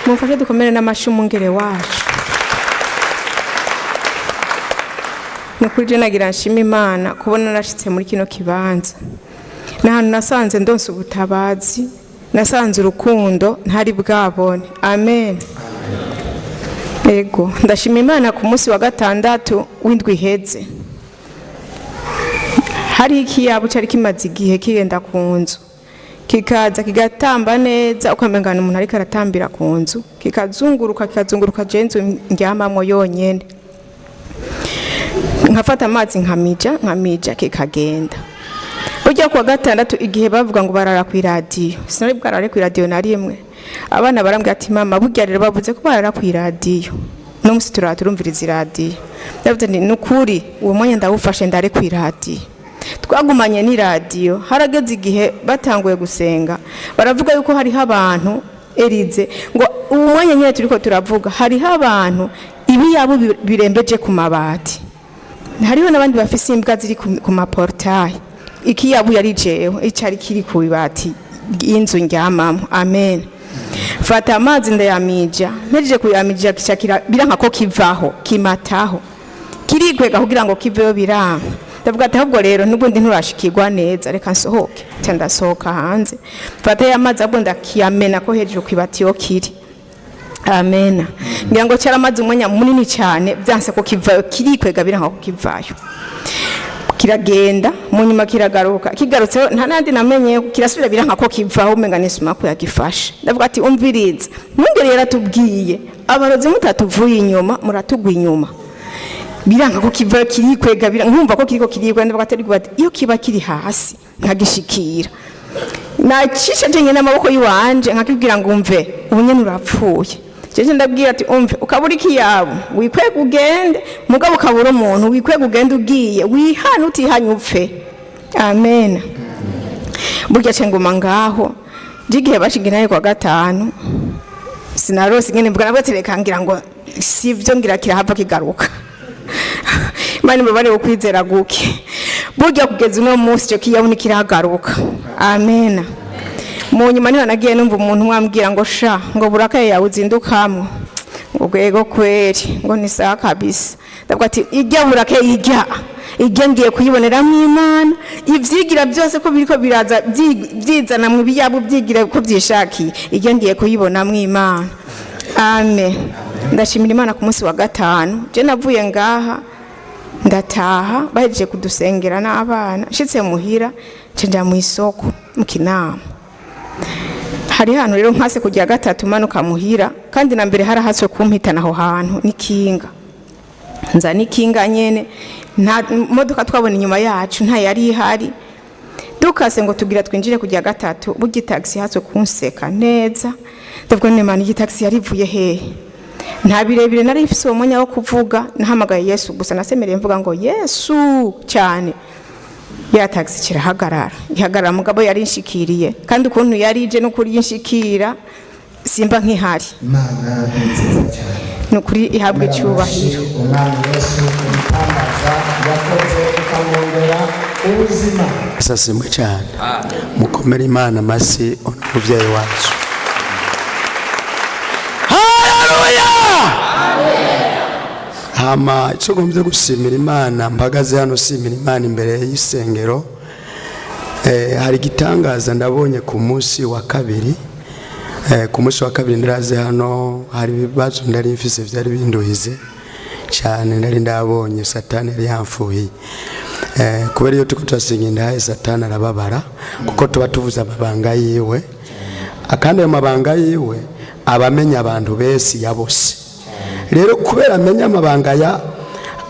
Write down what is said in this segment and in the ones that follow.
mumfashe dukomere n'amashi umwungere wacu. Nukuri je nagira nshima Imana kubona narashitse muri kino kibanza. N'ahantu nasanze ndonse ubutabazi, nasanze urukundo ntari bwabone. Amen. Ego, ndashima Imana ku munsi wa gatandatu w'indwi iheze. Hari ikiyabo cari kimaze igihe kigenda ku nzu. Kikaza kigatamba neza ukamengana umuntu ariko aratambira ku nzu, kikazunguruka jenzu ndyamamwo yonyene. Nkafata amazi nkamija kikagenda. Burya kuwa gatandatu igihe bavuga ngo barara ku radio, sinari bwarare ku radio na rimwe. Abana barambwira ati mama burya rero bavuze ko barara ku radio. No musi turumviriza radio. Ndavuze nti nukuri uwo mwanya ndawufashe ndare ku radio. Twagumanye ni radio, harageze igihe batanguye gusenga. Baravuga yuko hariho abantu Elize ngo uwo mwanya nyine turiko turavuga hariho abantu ibi yabo birembeje ku mabati. Hariho nabandi bafise imbwa ziri ku maportail. Iki yabu yari jewe icari kiri ku bibati inzu ndyamamo. Amen. Fata amazi ndayamija, mpejeje kuyamija kishakira biranka ko kivaho, kimataho. Kirikwega kugira ngo kiveyo biranka. Ndavuga ati ahubwo rero nubundi nturashikirwa neza reka nsohoke. Ndasohoka hanze. Fata ya mazi abwo ndakiyamena ko hejuru kwibatiyo kiri. Amen. Ngira ngo cyara amazi umwanya munini cyane byanse ko kivayo kirikwega biranka ko kivayo. Kiragenda munyuma kiragaruka kigarutse nta nandi namenye kirasubira biranka ko kivaho umenga nisuma ko yagifashe. Ndavuga ati umviriza mwungere yaratubwiye abarozi mutatuvuye inyuma muratugwa inyuma. Biranka ko kivayo kirikwega biranka nkumva ko kiriko kirigwa. Ndavuga ati iyo kiba kiri hasi nkagishikira nacisha jenye n'amaboko yiwanje nkakibwira ngo umve ubunyene urapfuye. Jeje ndabwira ati umve ukabura ikiyabo wikwega ugende mugabo ukabura umuntu wikwega ugende ugiye wihana utihanye upfe. Amen. Burya cenguma ngaho jigihe bashiginaye kwa gatanu sinarose ngene mvuga nabwo tereka ngira ngo sivyo ngira kirahava kigaruka. Mani mbabare ukwizera guke. Burya kugeza uno munsi cyo kiyabuni kiragaruka. Amen. Mu nyuma niho nagiye numva umuntu mwambwira ngo sha ngo burakaye yawe uzindukamwe. Ubwego kweri ngo ni sawa kabisa. Ndavuga ati ijya burakaye ijya ngiye kuyibonera mu Imana. Ivyigira byose ko biriko biraza byizana mu biyabo byigira ko byishakiye. Ijya ngiye kuyibona mu Imana. Amen. Ndashimira Imana ku munsi wa gatanu. Je navuye ngaha ndataha bahejeje kudusengera n'abana. Nshitse muhira nja mu isoko mu Kinama. Hari hano rero nkase kujya gatatu manuka muhira kandi na mbere harahatswe kumpitana aho hantu nikinga. Nza nikinga nyene nta modoka twabona inyuma yacu nta yari ihari. Dukase ngo tugira twinjire kujya gatatu bugi taxi hatswe kunseka neza. Ndavuga ne mani taxi yarivuye hehe. Nta birebire nari ifise uwo mwanya wo kuvuga nahamagaye Yesu gusa nasemereye mvuga ngo Yesu cyane. Ya taxi kirahagarara. Ihagarara mugabo yari inshikiriye kandi ukuntu yari ije no kuri inshikira simba nkihari. Imana nziza cyane. Nukuri ihabwe cyubahiro. Umwana Yesu umutambaza yakoze ukamwongera ubuzima. Sasimwe cyane. Mukomere Imana masi umuvyeyi wacu. Hama icyo gombye gushimira Imana mpagaze hano simira Imana imbere y'isengero. Hari gitangaza ndabonye ku munsi wa kabiri. Ku munsi wa kabiri ndiraze hano hari bibazo ndari mfise byari binduhize cyane ndari ndabonye Satani yari yamfuye. Kubera iyo tukutashinga ndaye Satani arababara kuko tuba tuvuza amabanga yiwe. Akandi ayo mabanga yiwe abamenya abantu bese yabose. Rero kubera amenya amabanga ya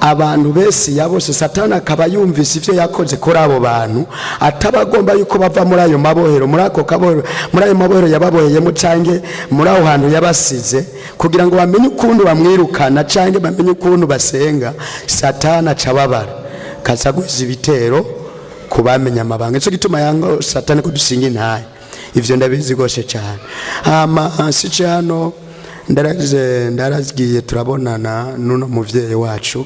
abantu bese yabose Satani akaba yumvise ivyo yakoze kuri abo bantu atabagomba yuko bava muri ayo mabohero muri ako kabohero muri ayo mabohero yababoheyemo cange muri aho hantu yabasize kugira ngo bamenye ukuntu bamwirukana cange bamenye ukuntu basenga. Satani acababara kazaguza ibitero kubamenya amabanga. Ico gituma yango Satani kudusinga intaye ivyo ndabizi gose cyane. Sice hano ndarazgiye turabonana nuno muvyeyi wacu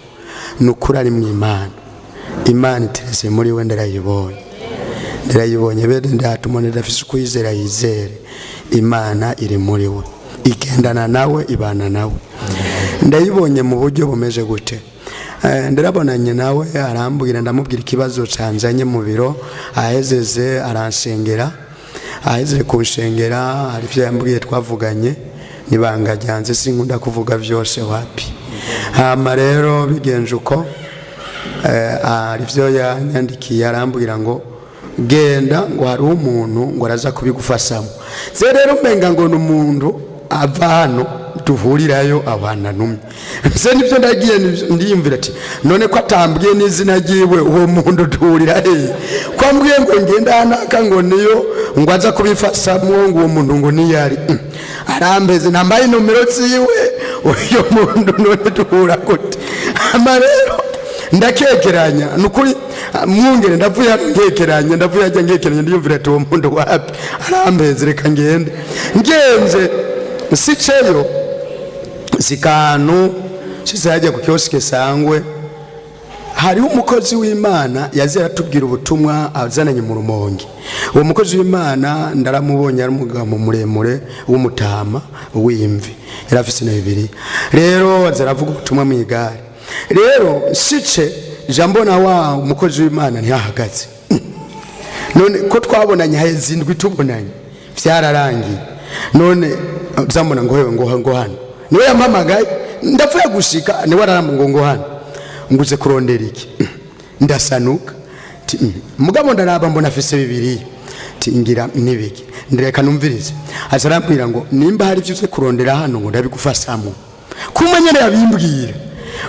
nukuri ari mu Imana iterese muri we ndarayibonye bede ndatumone dafise kwizera yizere Imana iri muri we igendana nawe ibana nawe. Ndayibonye mu buryo bumeje gute. Ndarabonanye nawe arambwira, ndamubwira ikibazo canzanye mu biro, ahezeze aransengera. Ahezeze kunshengera hari ivyo yambwiye twavuganye nibanga ryanze sinkunda kuvuga vyose wapi. Hama rero bigenje uko hari ivyo yanyandikiye arambwira ngo genda ngo hari umuntu ngo araza kubigufashamo. Se rero mbenga ngo n'umuntu ava hano duhurirayo abana numwe. Se nivyo ndagiye ndiyumvira ati none ko atambwiye n'izina ryiwe uwo muntu duhurira he? Kwambwiye ngo ngenda hanaka ngo niyo ngo aza kubifashamo ngo uwo muntu ngo niyari. Arambeze nambaye nomero ziwe uyo muntu none duhura gute? Ama rero ndakekeranya nukuri mwungere ndavuye ngekeranya ndavuye ajya ngekeranya ndiyumvira ati uwo muntu wapi? Arambeze reka ngende ngenze siceyo sikanu sizajya ku kioske sangwe. Hari umukozi w'Imana yazira tubwira ubutumwa azananye mu Rumonge. Uwo mukozi w'Imana ndaramubonye ari umugabo muremure w'umutama w'imvi yarafise na bibiri. Rero azaravuga ubutumwa mu igare. Rero sice jambona wa umukozi w'Imana ntihahagaze. None ko twabonanye hezindwi tubonanye vyararangiye. None zambona ngo hewe ngo hano niwe yampamagaye ndapfuye gushika niwe ararambo ngo hano nguze kurondera iki. Ndasanuka mugabo ndaraba mbona afise bibiri tingira nibiki ndireka numvirize. Azarambwira ngo nimba hari ivyo kurondera hano ngo ndabigufasamo. Kumanyene yabimbwira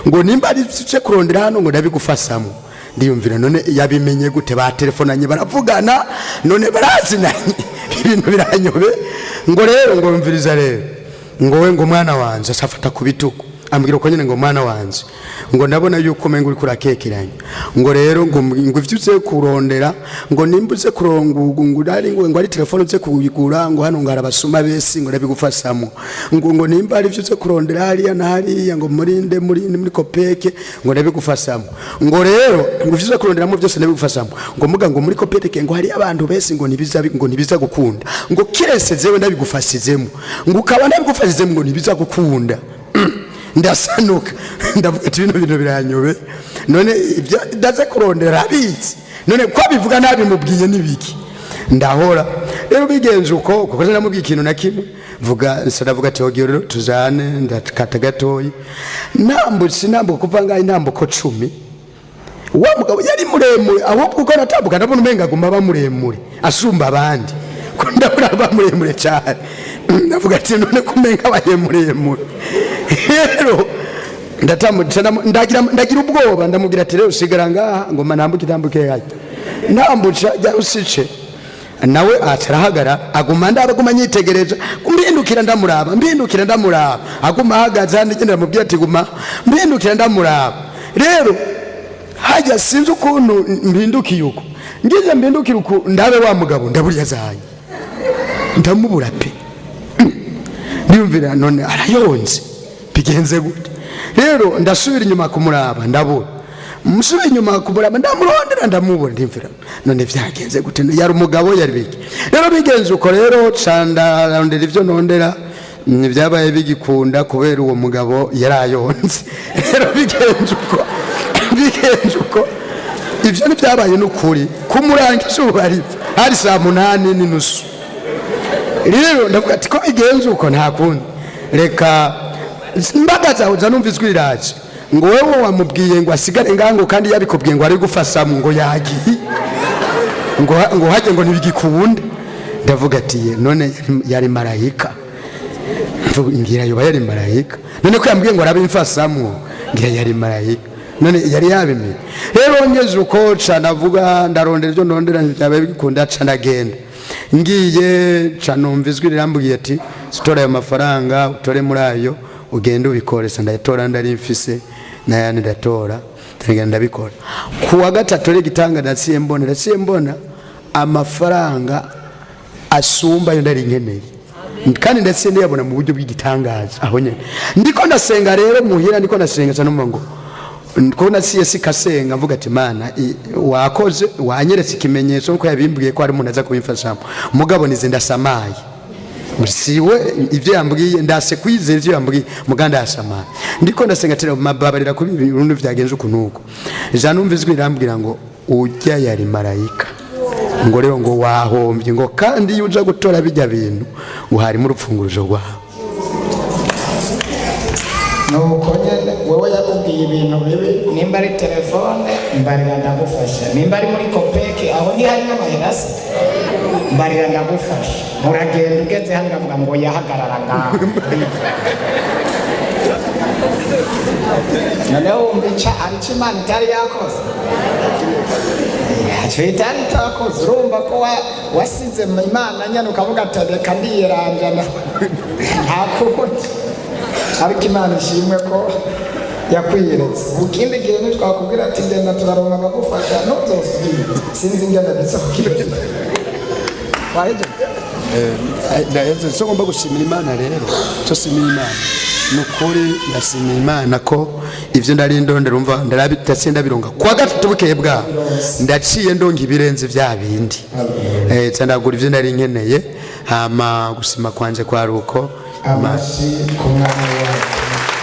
ngo nimba hari ivyo kurondera hano ngo ndabigufasamo. Ndiyumvira none yabimenye gute? Ba telefonanye baravugana none barazinanye ibintu biranyobe. Ngo rero ngo mviriza rero ngo we ngo mwana wanje asafata kubituko. Ambwira ko nyene ngo mwana wanje ngo ndabona yuko mengo uri kurakekeranya. Ngo rero ngo ivyuze kurondera ngo nimbuze kurongura ngo ari telefone uze kuyigura ngo hano ngo arabasuma besi ngo ndabigufashamo. Ngo nimba ari vyuze kurondera hariya na hariya ngo muri kopeke ngo ndabigufashamo. Ngo rero ngo vyuze kurondera mu byose ndabigufashamo. Ngo muga ngo muri kopeke ngo hari abantu besi ngo nibiza gukunda. Ngo kirese zewe ndabigufashizemo. Ngo ukaba ndabigufashizemo ngo nibiza gukunda. Ndasanuka ndavuga ati ibintu biranyobe. None ibyo ndaze kurondera abizi none ko bivuga nabi mubwiye nibiki ndahora. Rero bigenze uko kuko namubwiye ikintu na kimwe vuga sadavuga ati ogiye rero tuzane ndakata gatoyi nambuka kuva ngaho intambuko 10. Wa mugabo yari muremure ahubwo uko natambuka ndabona umenga guma bamuremure asumba abandi ko ndabura bamuremure cyane. Ndavuga ati none kumenga bayemuremure. Rero ndagira ubwoba ndamubwira ati rero usigara ngaha ngo manambuke tambuke hajya nambuca jya usice nawe atarahagara aguma ndabaguma nyitegereje kumbindukira ndamuraba aguma hagaza handi ndamubwira ati guma mbindukira ndamuraba. Rero hajya sinzi ukuntu mbindukiye uko ngize mbindukira uko ndabe wa mugabo ndaburiya zanye ndamubura pe. Ndiyumvira none arayonze bigenze gute. Rero ndasubira inyuma kumuraba ndabura musubira inyuma kumuraba ndamurondera ndamubura ndimvira none vyagenze gute yari umugabo yari biki. Rero bigenze uko rero canda rondera ivyo nondera byabaye bigikunda kubera uwo mugabo yarayonze. Rero bigenze uko ivyo ni byabaye n'ukuri kumurangisha ubari hari saa 8:30. Rero ndavuga ati ko bigenze uko nta kundi reka mbagaza uza numvizwe iraje ngo wewe wamubwiye ngo asigare ngango kandi yabikubwiye ngo ari gufasamo ngo yagiye ngo haje ngo nibigikunda. Ndavuga ati none yari marayika. Ngira yoba yari marayika none ko yambwiye ngo arabe imfasamo ngira yari marayika none yari yabimenye. Rero ngeze uko navuga ndarondera ivyo ndondera byabaye bigikunda ndagenda ngiye numvizwe irambwiye ati sitora ayo mafaranga utore muri ayo ugende ubikoresa. Ndayatora ndari mfise nayane ndatora ndabikora. Kuwa gatatu rero gitanga ndaciye mbona amafaranga asumba yo ndari nkeneye kandi ndaciye ndiyabona mu buryo bw'igitangaza aho nyene ndiko ndasenga. Rero muhira ndiko ndasenga cyane ngo ko nasiye sikasenga mvuga ati mana wakoze wanyeretse ikimenyetso ko yabimbwiye ko ari umuntu aza kubimfashamo. Mugabo nize ndasamaye siwe ivyo yambwiye ndase kwizera ivyo yambwiye muganda yasama ndiko ndasengatira mababarira kuri ibintu vyagenze ukunuko janumvizwe irambwira ngo ujya yari marayika ngo rero ngo wahombye ngo kandi yuja gutora bijya bintu uhari mu rupfungurujo rwawe nuko nyene wewe yakubwiye ibintu bibi nimba ari telefone mbarira ndagufasha nimba ari muri kopeke aho ni hari n'amaherasi mbarira ndagufasha uragenda ugeze hano uravuga ngo yahagarara ngaho noneho wumva ari cyo Imana itari yakoze ntacyo itari itakoze urumva ko wasize Imana nyine ukavuga ati reka ndiyeranja nta kundi ariko Imana ishimwe ko yakwiyeretse ukindi gihe ntitwakubwira ati genda turaronka abagufasha ntuzosubire sinzi ingene bizokira ndaheze so ngomba gushimira Imana rero cyo simira Imana nukuri ndashimira Imana ko ivyo ndari ndondera umva ndarabitase ndabironga kwa gatatu bukeye bwa ndaciye ndonga ibirenze vya bindi tsandagura ivyo ndari nkeneye hama gusima kwanje kwa ruko amashi ku mwana wacu